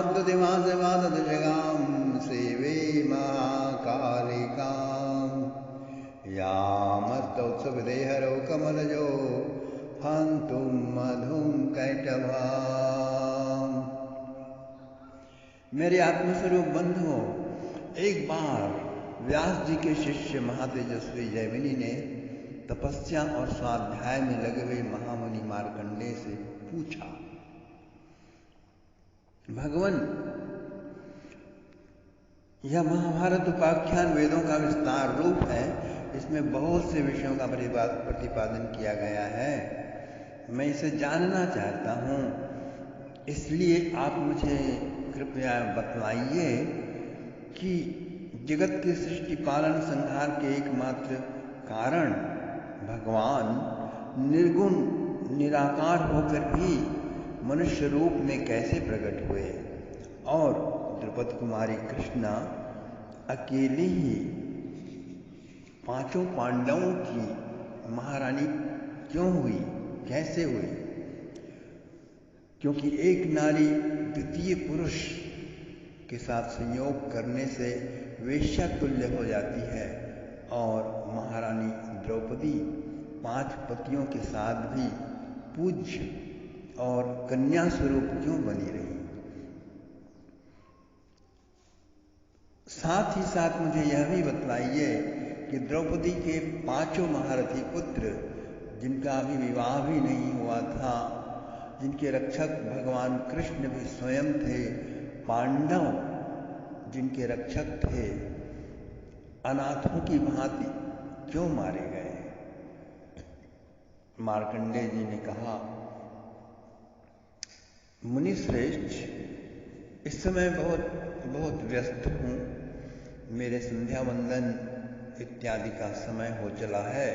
महाद्युतिमासवादशगां सेवे महाकालिकां यामस्तौत्सविदेहरौ कमलजो हन्तुं मधुं कैटभाम्। मेरे आत्मस्वरूप बंधुओं, एक बार व्यास जी के शिष्य महातेजस्वी जैमिनी ने तपस्या और स्वाध्याय में लगे हुए महामुनि मार्कंडेय से पूछा, भगवान, यह महाभारत उपाख्यान वेदों का विस्तार रूप है। इसमें बहुत से विषयों का प्रतिपादन किया गया है। मैं इसे जानना चाहता हूँ, इसलिए आप मुझे कृपया बतलाइए कि जगत के सृष्टि पालन संहार के एकमात्र कारण भगवान निर्गुण निराकार होकर भी मनुष्य रूप में कैसे प्रकट हुए और द्रौपदी कुमारी कृष्णा अकेली ही पांचों पांडवों की महारानी क्यों हुई, कैसे हुई? क्योंकि एक नारी द्वितीय पुरुष के साथ संयोग करने से वेश्या तुल्य हो जाती है और महारानी द्रौपदी 5 पतियों के साथ भी पूज्य और कन्या स्वरूप क्यों बनी रही? साथ ही साथ मुझे यह भी बतलाइए कि द्रौपदी के 5 महारथी पुत्र, जिनका अभी विवाह भी नहीं हुआ था, जिनके रक्षक भगवान कृष्ण भी स्वयं थे, पांडव जिनके रक्षक थे, अनाथों की भांति क्यों मारे गए? मार्कंडेय जी ने कहा, मुनि श्रेष्ठ, इस समय बहुत व्यस्त हूँ। मेरे संध्या वंदन इत्यादि का समय हो चला है।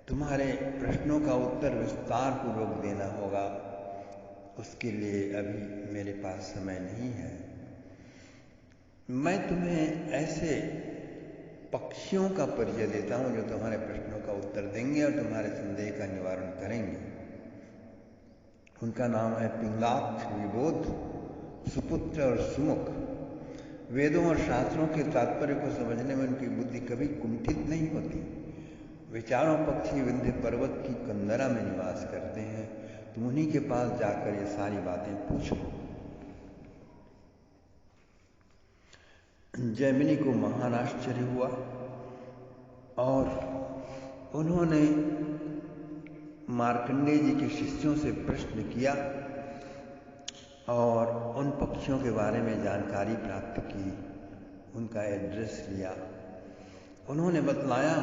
तुम्हारे प्रश्नों का उत्तर विस्तार पूर्वक देना होगा, उसके लिए अभी मेरे पास समय नहीं है। मैं तुम्हें ऐसे पक्षियों का परिचय देता हूं जो तुम्हारे प्रश्नों का उत्तर देंगे और तुम्हारे संदेह का निवारण करेंगे। उनका नाम है पिंगलाक्ष, विबोध, सुपुत्र और सुमुख। वेदों और शास्त्रों के तात्पर्य को समझने में उनकी बुद्धि कभी कुंठित नहीं होती। विचारों पक्षी विंध्य पर्वत की कंदरा में निवास करते हैं। तुम उन्हीं के पास जाकर ये सारी बातें पूछो। जैमिनी को महान आश्चर्य हुआ और उन्होंने मार्कंडेय जी के शिष्यों से प्रश्न किया और उन पक्षियों के बारे में जानकारी प्राप्त की, उनका एड्रेस लिया। उन्होंने बतलाया,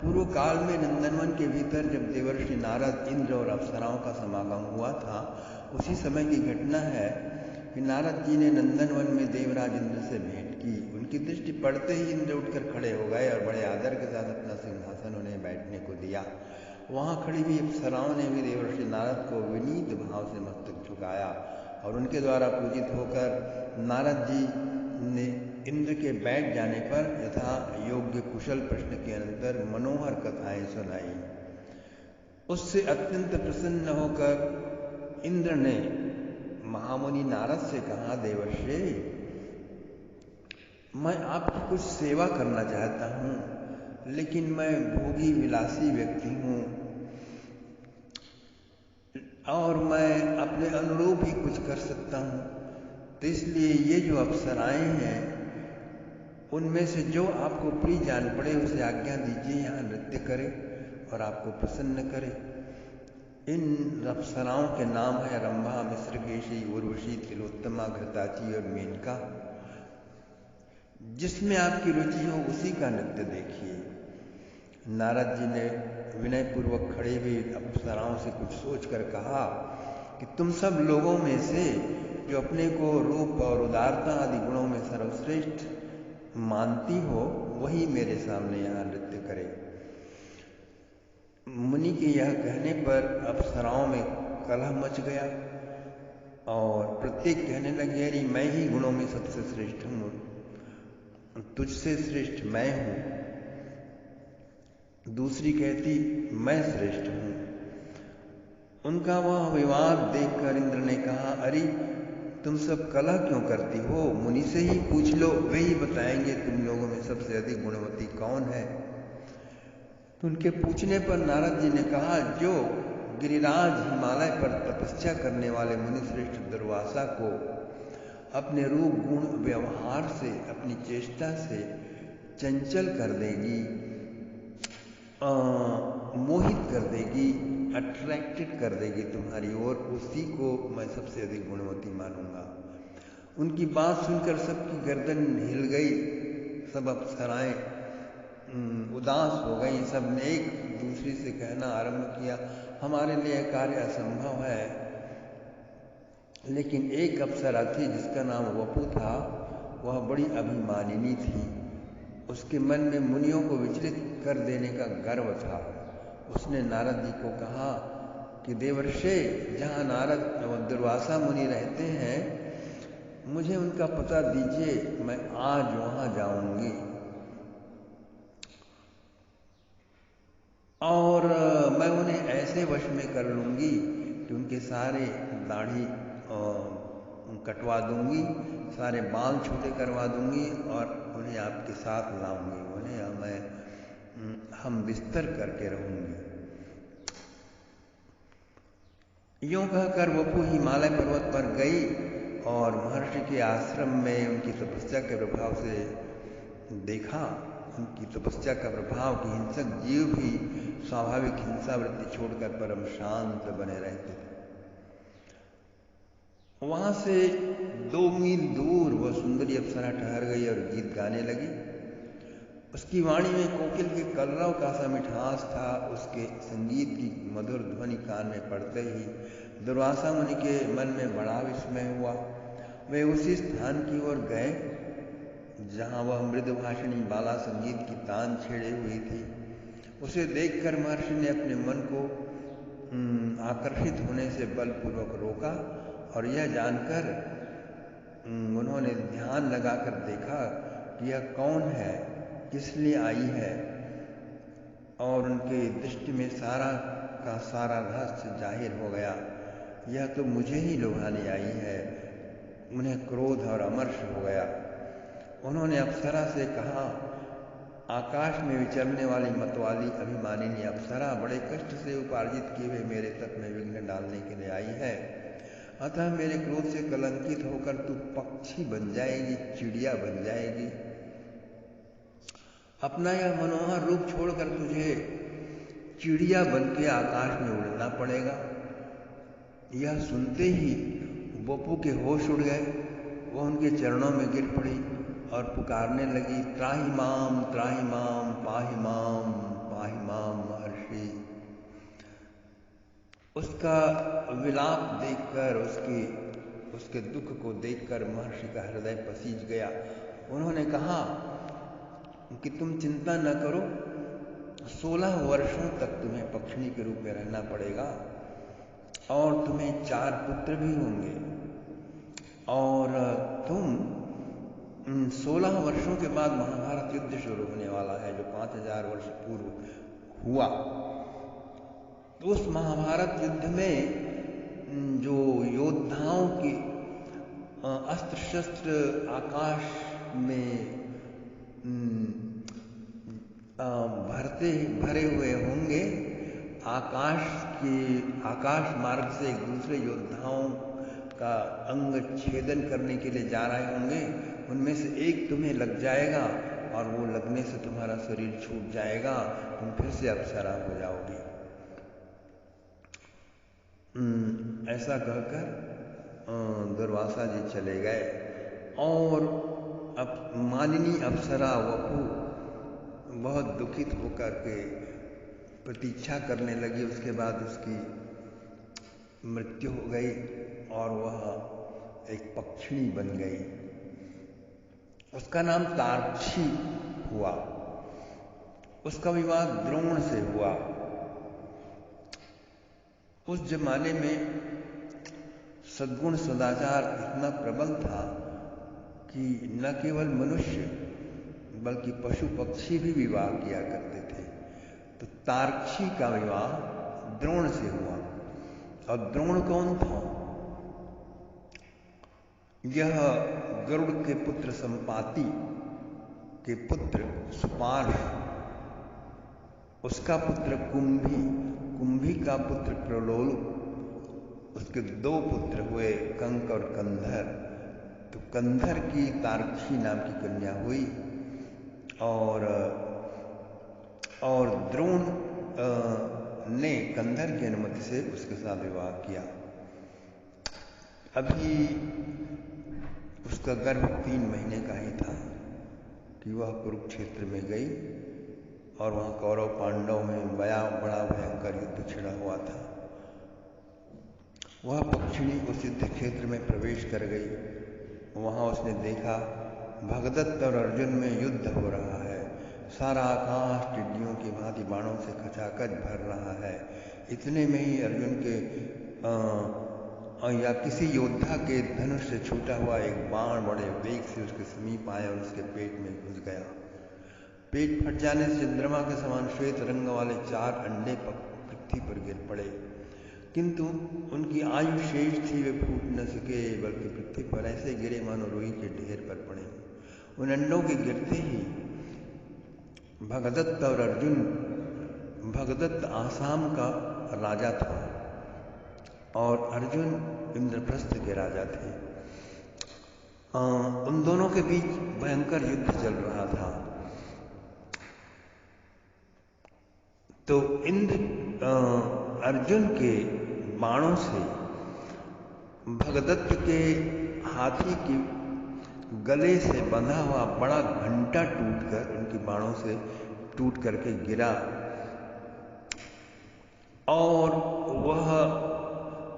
पूर्व काल में नंदनवन के भीतर जब देवर्षि नारद, इंद्र और अप्सराओं का समागम हुआ था, उसी समय की घटना है कि नारद जी ने नंदनवन में देवराज इंद्र से भेंट की। उनकी दृष्टि पड़ते ही इंद्र उठकर खड़े हो गए और बड़े आदर के साथ अपना सिंहासन उन्हें बैठने को दिया। वहां खड़ी हुई अप्सराओं ने भी देवर्षि नारद को विनीत भाव से मस्तक झुकाया और उनके द्वारा पूजित होकर नारद जी ने इंद्र के बैठ जाने पर यथा योग्य कुशल प्रश्न के अनंतर मनोहर कथाएं सुनाई। उससे अत्यंत प्रसन्न होकर इंद्र ने महामुनि नारद से कहा, देवर्षि, मैं आपकी कुछ सेवा करना चाहता हूँ, लेकिन मैं भोगी विलासी व्यक्ति हूँ और मैं अपने अनुरूप ही कुछ कर सकता हूँ। तो इसलिए ये जो अप्सराएं हैं, उनमें से जो आपको प्रिय जान पड़े उसे आज्ञा दीजिए यहाँ नृत्य करे और आपको प्रसन्न करे। इन अप्सराओं के नाम है रंभा, मिश्रकेशी, उर्वशी, तिलोत्तमा, घृताची और मेनका। जिसमें आपकी रुचि हो उसी का नृत्य देखिए। नारद जी ने विनय पूर्वक खड़े हुए अप्सराओं से कुछ सोचकर कहा कि तुम सब लोगों में से जो अपने को रूप और उदारता आदि गुणों में सर्वश्रेष्ठ मानती हो, वही मेरे सामने यहाँ नृत्य करे। मुनि के यह कहने पर अप्सराओं में कलह मच गया और प्रत्येक कहने लगे, अरे मैं ही गुणों में सबसे श्रेष्ठ हूँ, तुझसे श्रेष्ठ मैं हूँ। दूसरी कहती, मैं श्रेष्ठ हूँ। उनका वह विवाद देखकर इंद्र ने कहा, अरे तुम सब कलह क्यों करती हो? मुनि से ही पूछ लो, वे ही बताएंगे तुम लोगों में सबसे अधिक गुणवती कौन है। तो उनके पूछने पर नारद जी ने कहा, जो गिरिराज हिमालय पर तपस्या करने वाले मुनिश्रेष्ठ दुर्वासा को अपने रूप गुण व्यवहार से, अपनी चेष्टा से चंचल कर देगी, मोहित कर देगी, अट्रैक्टेड कर देगी तुम्हारी ओर, उसी को मैं सबसे अधिक गुणवती मानूंगा। उनकी बात सुनकर सबकी गर्दन हिल गई, सब अप्सराएं उदास हो गई। सब ने एक दूसरे से कहना आरंभ किया, हमारे लिए कार्य असंभव है। लेकिन एक अप्सरा थी जिसका नाम वपु था, वह बड़ी अभिमानिनी थी। उसके मन में मुनियों को विचलित कर देने का गर्व था। उसने नारद जी को कहा कि देवर्षे, जहाँ नारद दुर्वासा मुनि रहते हैं, मुझे उनका पता दीजिए, मैं आज वहाँ जाऊंगी और मैं उन्हें ऐसे वश में कर लूंगी कि उनके सारे दाढ़ी कटवा दूंगी, सारे बाल छोटे करवा दूंगी और उन्हें आपके साथ लाऊंगी, उन्हें हम बिस्तर करके रहूंगी। यूं कहकर वपु हिमालय पर्वत पर गई और महर्षि के आश्रम में उनकी तपस्या के प्रभाव से देखा, उनकी तपस्या का प्रभाव कि हिंसक जीव भी स्वाभाविक हिंसा वृत्ति छोड़कर परम शांत बने रहते थे। वहां से 2 मील दूर वह सुंदरी अप्सरा ठहर गई और गीत गाने लगी। उसकी वाणी में कोकिल के कलरव का सा मिठास था। उसके संगीत की मधुर ध्वनि कान में पड़ते ही दुर्वासा मुनि के मन में बड़ा विस्मय हुआ। वे उसी स्थान की ओर गए जहां वह मृदुभाषिणी बाला संगीत की तान छेड़े हुई थी। उसे देखकर महर्षि ने अपने मन को आकर्षित होने से बलपूर्वक रोका और यह जानकर उन्होंने ध्यान लगाकर देखा कि यह कौन है, किस लिए आई है, और उनके दृष्टि में सारा का सारा रहस्य जाहिर हो गया। यह तो मुझे ही लुभाने आई है। उन्हें क्रोध और अमर्ष हो गया। उन्होंने अप्सरा से कहा, आकाश में विचरने वाली मतवाली अभिमानिनी अप्सरा बड़े कष्ट से उपार्जित किए हुए मेरे तप में विघ्न डालने के लिए आई है। अतः मेरे क्रोध से कलंकित होकर तू पक्षी बन जाएगी, चिड़िया बन जाएगी। अपना यह मनोहर रूप छोड़कर तुझे चिड़िया बन के आकाश में उड़ना पड़ेगा। यह सुनते ही वपु के होश उड़ गए। वह उनके चरणों में गिर पड़ी और पुकारने लगी, त्राहि माम पाहि माम महर्षि। उसका विलाप देखकर, उसके दुख को देखकर महर्षि का हृदय पसीज गया। उन्होंने कहा कि तुम चिंता न करो, 16 वर्षों तक तुम्हें पक्षिणी के रूप में रहना पड़ेगा और तुम्हें 4 पुत्र भी होंगे और तुम 16 वर्षों के बाद महाभारत युद्ध शुरू होने वाला है जो 5000 वर्ष पूर्व हुआ। तो उस महाभारत युद्ध में जो योद्धाओं की अस्त्र शस्त्र आकाश में भरे हुए होंगे, आकाश मार्ग से एक दूसरे योद्धाओं का अंग छेदन करने के लिए जा रहे होंगे। उनमें से एक तुम्हें लग जाएगा और वो लगने से तुम्हारा शरीर छूट जाएगा, तुम फिर से अप्सरा हो जाओगी। ऐसा कहकर दुर्वासा जी चले गए और मानिनी अप्सरा वपु बहुत दुखित होकर के प्रतीक्षा करने लगी। उसके बाद उसकी मृत्यु हो गई और वह एक पक्षिणी बन गई। उसका नाम तार्क्षी हुआ। उसका विवाह द्रोण से हुआ। उस जमाने में सद्गुण सदाचार इतना प्रबल था कि न केवल मनुष्य बल्कि पशु पक्षी भी विवाह किया करते थे। तो तार्क्षी का विवाह द्रोण से हुआ। और द्रोण कौन था? यह गरुड़ के पुत्र संपाति के पुत्र सुपार्श, उसका पुत्र कुंभी, कुंभी का पुत्र प्रलोल, उसके 2 पुत्र हुए कंक और कंधर। तो कंधर की तारक्षी नाम की कन्या हुई और द्रोण ने कंधर की अनुमति से उसके साथ विवाह किया। अभी उसका गर्भ 3 महीने का ही था कि वह कुरुक्षेत्र में गई और वहाँ कौरव पांडव में बड़ा भयंकर युद्ध छिड़ा हुआ था। वह पक्षिणी उस युद्ध क्षेत्र में प्रवेश कर गई। वहाँ उसने देखा भगदत्त और अर्जुन में युद्ध हो रहा है। सारा आकाश टिड्डियों की भांति बाणों से खचाखच भर रहा है। इतने में ही अर्जुन के या किसी योद्धा के धनुष से छूटा हुआ एक बाण बड़े वेग से उसके समीप आया और उसके पेट में घुस गया। पेट फट जाने से चंद्रमा के समान श्वेत रंग वाले 4 अंडे पृथ्वी पर गिर पड़े, किंतु उनकी आयु शेष थी, वे फूट न सके, बल्कि पृथ्वी पर ऐसे गिरे मानो रुई के ढेर पर पड़े। उन अंडों के गिरते ही भगदत्त और अर्जुन, भगदत्त आसाम का राजा था और अर्जुन इंद्रप्रस्थ के राजा थे। उन दोनों के बीच भयंकर युद्ध चल रहा था। तो अर्जुन के बाणों से भगदत्त के हाथी की गले से बंधा हुआ बड़ा घंटा टूटकर, उनके बाणों से टूट करके गिरा और वह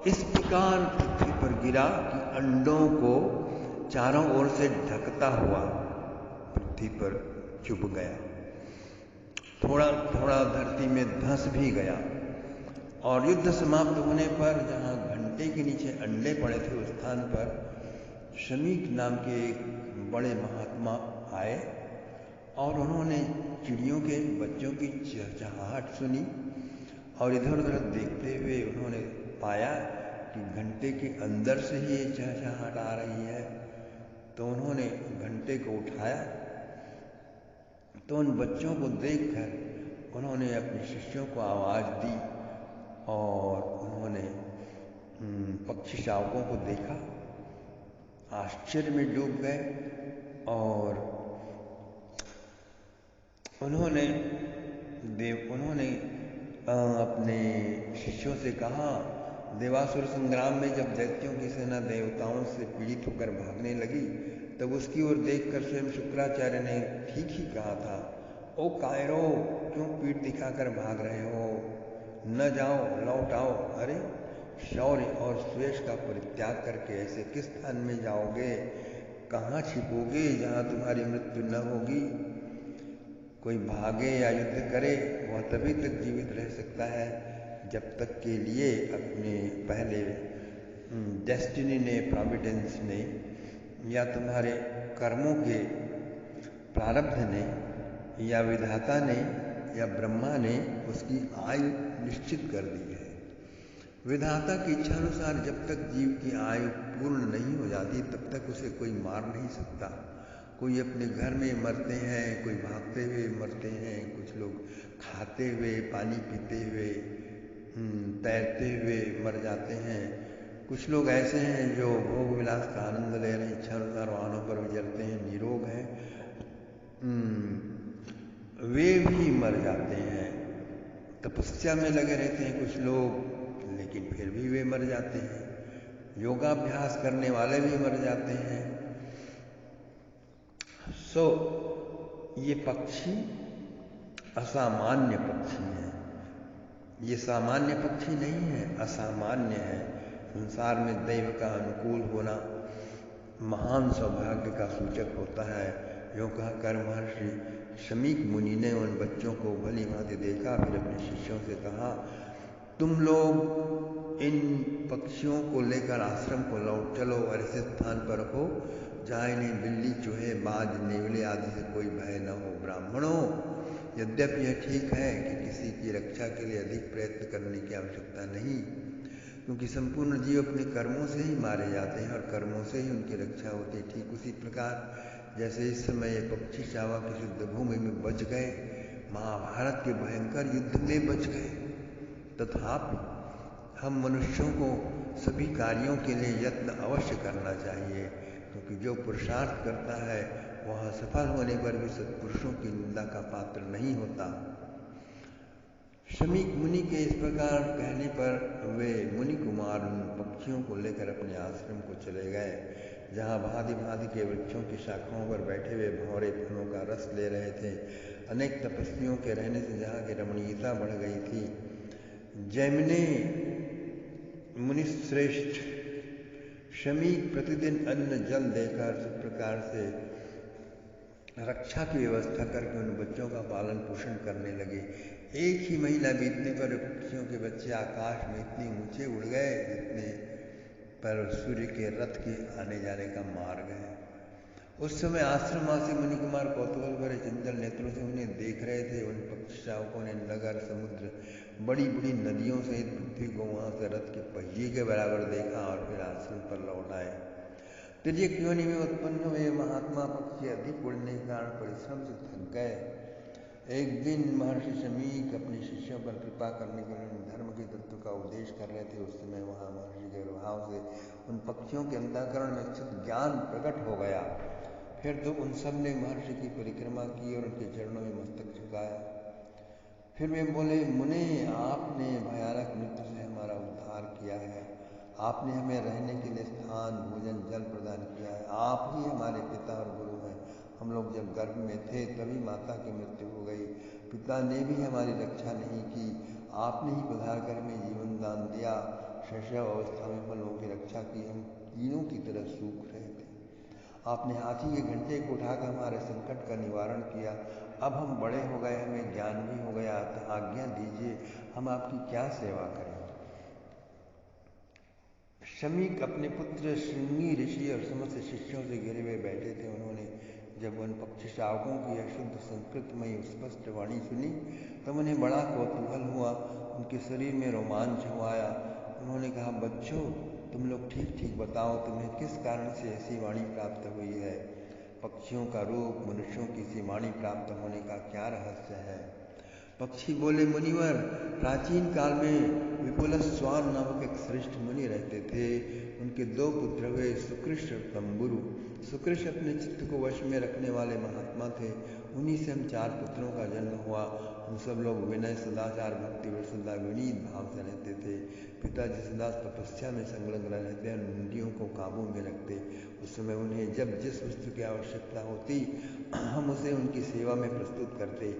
इस प्रकार पृथ्वी पर गिरा कि अंडों को चारों ओर से ढकता हुआ पृथ्वी पर चुभ गया। थोड़ा थोड़ा धरती में धंस भी गया और युद्ध समाप्त होने पर जहां घंटे के नीचे अंडे पड़े थे उस स्थान पर शमीक नाम के एक बड़े महात्मा आए और उन्होंने चिड़ियों के बच्चों की चहचहाहट सुनी और इधर उधर देखते हुए उन्होंने पाया कि घंटे के अंदर से ही चहचहाहट आ रही है। तो उन्होंने घंटे को उठाया तो उन बच्चों को देखकर उन्होंने अपने शिष्यों को आवाज दी और उन्होंने पक्षी शावकों को देखा, आश्चर्य में डूब गए और उन्होंने अपने शिष्यों से कहा, देवासुर संग्राम में जब दैत्यों की सेना देवताओं से पीड़ित होकर भागने लगी तब उसकी ओर देखकर स्वयं शुक्राचार्य ने ठीक ही कहा था, ओ कायरो, क्यों पीठ दिखाकर भाग रहे हो? न जाओ, लौट आओ। अरे शौर्य और स्वेष का परित्याग करके ऐसे किस स्थान में जाओगे? कहाँ छिपोगे जहाँ तुम्हारी मृत्यु न होगी? कोई भागे या युद्ध करे वह तभी तक जीवित रह सकता है जब तक के लिए अपने पहले डेस्टिनी ने, प्रोविडेंस ने या तुम्हारे कर्मों के प्रारब्ध ने या विधाता ने या ब्रह्मा ने उसकी आयु निश्चित कर दी है। विधाता की इच्छानुसार जब तक जीव की आयु पूर्ण नहीं हो जाती तब तक उसे कोई मार नहीं सकता। कोई अपने घर में मरते हैं, कोई भागते हुए मरते हैं, कुछ लोग खाते हुए, पानी पीते हुए, तैरते हुए मर जाते हैं। कुछ लोग ऐसे हैं जो भोग विलास का आनंद ले रहे हैं, इच्छानुसार वाहनों पर विचरते हैं, निरोग हैं, वे भी मर जाते हैं। तपस्या में लगे रहते हैं कुछ लोग, लेकिन फिर भी वे मर जाते हैं। योगाभ्यास करने वाले भी मर जाते हैं। ये पक्षी असामान्य पक्षी है। ये सामान्य पक्षी नहीं है, असामान्य है। संसार में दैव का अनुकूल होना महान सौभाग्य का सूचक होता है। यूँ कहकर महर्षि शमीक मुनि ने उन बच्चों को भली भांति देखा, फिर अपने शिष्यों से कहा, तुम लोग इन पक्षियों को लेकर आश्रम को लौट चलो और ऐसे स्थान पर रखो जहाँ इन्हें बिल्ली, चूहे, बाज, नेवले आदि से कोई भय न हो। ब्राह्मणों, यद्यपि यह ठीक है कि किसी की रक्षा के लिए अधिक प्रयत्न करने की आवश्यकता नहीं, क्योंकि संपूर्ण जीव अपने कर्मों से ही मारे जाते हैं और कर्मों से ही उनकी रक्षा होती है। ठीक उसी प्रकार जैसे इस समय ये पक्षी चावा की युद्ध भूमि में बच गए, महाभारत के भयंकर युद्ध में बच गए, तथापि हम मनुष्यों को सभी कार्यों के लिए यत्न अवश्य करना चाहिए, क्योंकि जो पुरुषार्थ करता है वह सफल होने पर भी सत्पुरुषों की निंदा का पात्र नहीं होता। शमीक मुनि के इस प्रकार कहने पर वे मुनि कुमार उन पक्षियों को लेकर अपने आश्रम को चले गए, जहाँ भांति भांति के वृक्षों की शाखाओं पर बैठे हुए भंवरे फलों का रस ले रहे थे। अनेक तपस्वियों के रहने से जहाँ की रमणीयता बढ़ गई थी। जैमिनी मुनिश्रेष्ठ शमीक प्रतिदिन अन्न जल देकर इस प्रकार से रक्षा की व्यवस्था करके उन बच्चों का पालन पोषण करने लगे। एक ही महीना बीतने पर पक्षियों के बच्चे आकाश में इतने ऊंचे उड़ गए जितने पर सूर्य के रथ के आने जाने का मार्ग है। उस समय आश्रमवासी मुनि कुमार कौतूहल भरे चंचल नेत्रों से उन्हें देख रहे थे। उन पक्षी शावकों ने नगर, समुद्र, बड़ी बड़ी नदियों सहित पृथ्वी को वहां से रथ के पहिए के बराबर देखा और फिर आश्रम पर लौट आए। तिर्यक योनि में उत्पन्न हुए महात्मा पक्षी अधिक उड़ने के कारण परिश्रम से थक गए। एक दिन महर्षि शमीक अपने शिष्यों पर कृपा करने के लिए धर्म के तत्व का उपदेश कर रहे थे। उस समय वहां महर्षि के प्रभाव से उन पक्षियों के अंतःकरण में स्थित ज्ञान प्रकट हो गया। फिर तो उन सब ने महर्षि की परिक्रमा की और उनके चरणों में मस्तक झुकाया। फिर वे बोले, मुने, आपने भयानक मृत्यु से हमारा उद्धार किया है। आपने हमें रहने के लिए स्थान, भोजन, जल प्रदान किया है। आप ही हमारे पिता और गुरु हैं। हम लोग जब गर्भ में थे तभी माता की मृत्यु हो गई। पिता ने भी हमारी रक्षा नहीं की। आपने ही पधार कर हमें जीवन दान दिया। शैशव अवस्था में फलों की रक्षा की। हम कीड़ों की तरह सूख रहे थे। आपने हाथी के घंटे को उठाकर हमारे संकट का निवारण किया। अब हम बड़े हो गए, हमें ज्ञान भी हो गया, अतः आज्ञा दीजिए, हम आपकी क्या सेवा करें। शमीक अपने पुत्र श्रृंगी ऋषि और समस्त शिष्यों से घिरे हुए बैठे थे। उन्होंने जब उन पक्षी शावकों की अशुद्ध संस्कृतमयी स्पष्ट वाणी सुनी तब उन्हें बड़ा कौतूहल हुआ। उनके शरीर में रोमांच हो आया। उन्होंने कहा, बच्चों, तुम लोग ठीक ठीक बताओ, तुम्हें किस कारण से ऐसी वाणी प्राप्त हुई है। पक्षियों का रूप, मनुष्यों की सी वाणी प्राप्त होने का क्या रहस्य है। पक्षी बोले, मुनिवर, प्राचीन काल में विपुलस्वान नामक एक श्रेष्ठ मुनि रहते थे। उनके 2 पुत्र हुए, सुकृष और तंबुरु। सुकृष अपने चित्त को वश में रखने वाले महात्मा थे। उन्हीं से हम 4 पुत्रों का जन्म हुआ। हम सब लोग विनय, सदाचार, भक्ति और सदा विनीत भाव से रहते थे। पिताजी सदा तपस्या में संलग्न रहते हैं, इंद्रियों को काबू में रखते। उस समय उन्हें जब जिस वस्तु की आवश्यकता होती हम उसे उनकी सेवा में प्रस्तुत करते।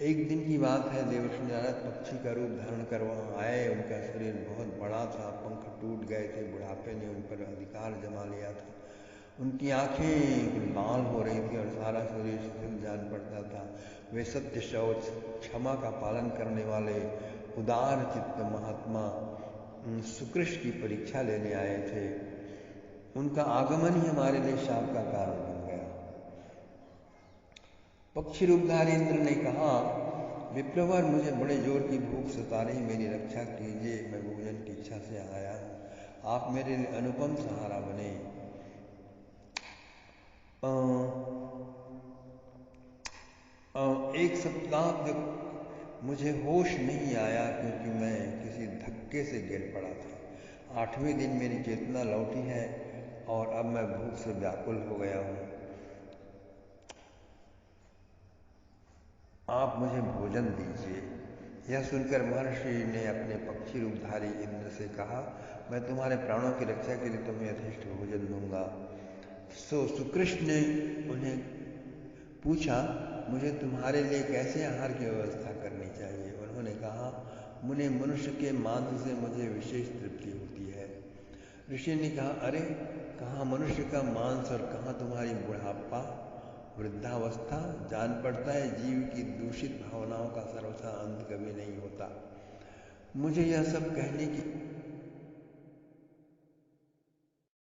एक दिन की बात है, देवर्षि नारद पक्षी का रूप धारण कर वहाँ आए। उनका शरीर बहुत बड़ा था, पंख टूट गए थे, बुढ़ापे ने उन पर अधिकार जमा लिया था। उनकी आंखें लाल हो रही थी और सारा शरीर शिथिल जान पड़ता था। वे सत्य, शौच, क्षमा का पालन करने वाले उदार चित्त महात्मा सुकृष की परीक्षा लेने आए थे। उनका आगमन ही हमारे लिए शाप का कारण बन गया। पक्षी रूपधारी इंद्र ने कहा, विप्रवर, मुझे बड़े जोर की भूख सता रही, मेरी रक्षा कीजिए। मैं भोजन की इच्छा से आया हूँ। आप मेरे लिए अनुपम सहारा बने। एक सप्ताह तक मुझे होश नहीं आया क्योंकि मैं किसी धक्के से गिर पड़ा था। 8वें दिन मेरी चेतना लौटी है और अब मैं भूख से व्याकुल हो गया हूँ। आप मुझे भोजन दीजिए। यह सुनकर महर्षि ने अपने पक्षी रूपधारी इंद्र से कहा, मैं तुम्हारे प्राणों की रक्षा के लिए तुम्हें यथेष्ट भोजन दूंगा। सो सुकृष्ण ने उन्हें पूछा, मुझे तुम्हारे लिए कैसे आहार की व्यवस्था करनी चाहिए। उन्होंने कहा, मुने, मनुष्य के मांस से मुझे विशेष तृप्ति होती है। ऋषि ने कहा, अरे, कहाँ मनुष्य का मांस और कहाँ तुम्हारी बुढ़ापा, वृद्धावस्था। जान पड़ता है जीव की दूषित भावनाओं का सर्वथा अंत कभी नहीं होता। मुझे यह सब कहने की